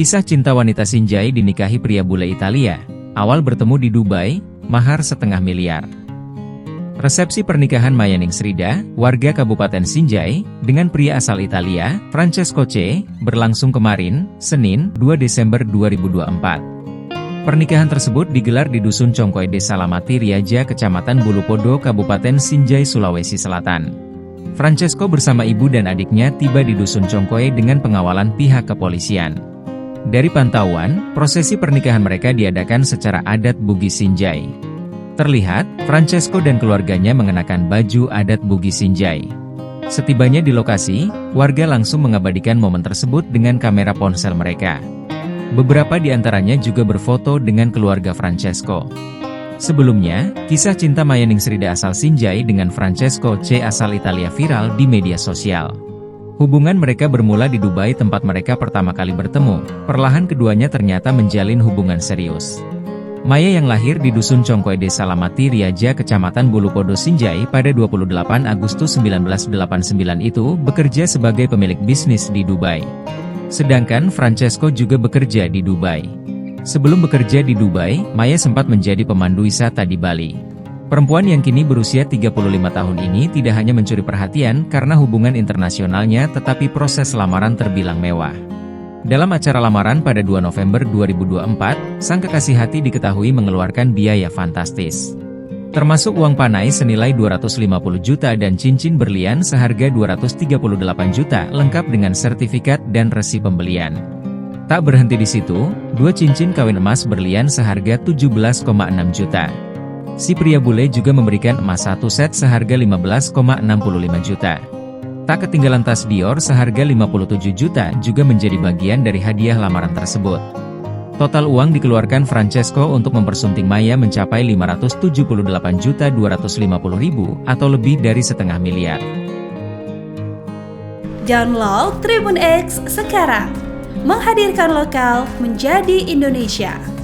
Kisah cinta wanita Sinjai dinikahi pria bule Italia. Awal bertemu di Dubai, mahar $500 miliar. Resepsi pernikahan Maya Ningsrida, warga Kabupaten Sinjai, dengan pria asal Italia, Francesco C, berlangsung kemarin, Senin, 2 Desember 2024. Pernikahan tersebut digelar di Dusun Congkoy Desa Lamati Riaja, Kecamatan Bulupodo, Kabupaten Sinjai, Sulawesi Selatan. Francesco bersama ibu dan adiknya tiba di Dusun Congkoy dengan pengawalan pihak kepolisian. Dari pantauan, prosesi pernikahan mereka diadakan secara adat Bugis Sinjai. Terlihat, Francesco dan keluarganya mengenakan baju adat Bugis Sinjai. Setibanya di lokasi, warga langsung mengabadikan momen tersebut dengan kamera ponsel mereka. Beberapa di antaranya juga berfoto dengan keluarga Francesco. Sebelumnya, kisah cinta Maya Ningsrida asal Sinjai dengan Francesco C asal Italia viral di media sosial. Hubungan mereka bermula di Dubai, tempat mereka pertama kali bertemu. Perlahan keduanya ternyata menjalin hubungan serius. Maya yang lahir di Dusun Congkoy Desa Lamati Riaja, Kecamatan Bulupodo Sinjai pada 28 Agustus 1989 itu bekerja sebagai pemilik bisnis di Dubai. Sedangkan Francesco juga bekerja di Dubai. Sebelum bekerja di Dubai, Maya sempat menjadi pemandu wisata di Bali. Perempuan yang kini berusia 35 tahun ini tidak hanya mencuri perhatian karena hubungan internasionalnya, tetapi proses lamaran terbilang mewah. Dalam acara lamaran pada 2 November 2024, sang kekasih hati diketahui mengeluarkan biaya fantastis. Termasuk uang panai senilai 250 juta dan cincin berlian seharga 238 juta lengkap dengan sertifikat dan resi pembelian. Tak berhenti di situ, 2 cincin kawin emas berlian seharga 17,6 juta. Si pria bule juga memberikan emas 1 set seharga 15,65 juta. Tak ketinggalan tas Dior seharga 57 juta juga menjadi bagian dari hadiah lamaran tersebut. Total uang dikeluarkan Francesco untuk mempersunting Maya mencapai 578.250.000 atau lebih dari $500 miliar. Download Tribun X sekarang, menghadirkan lokal menjadi Indonesia.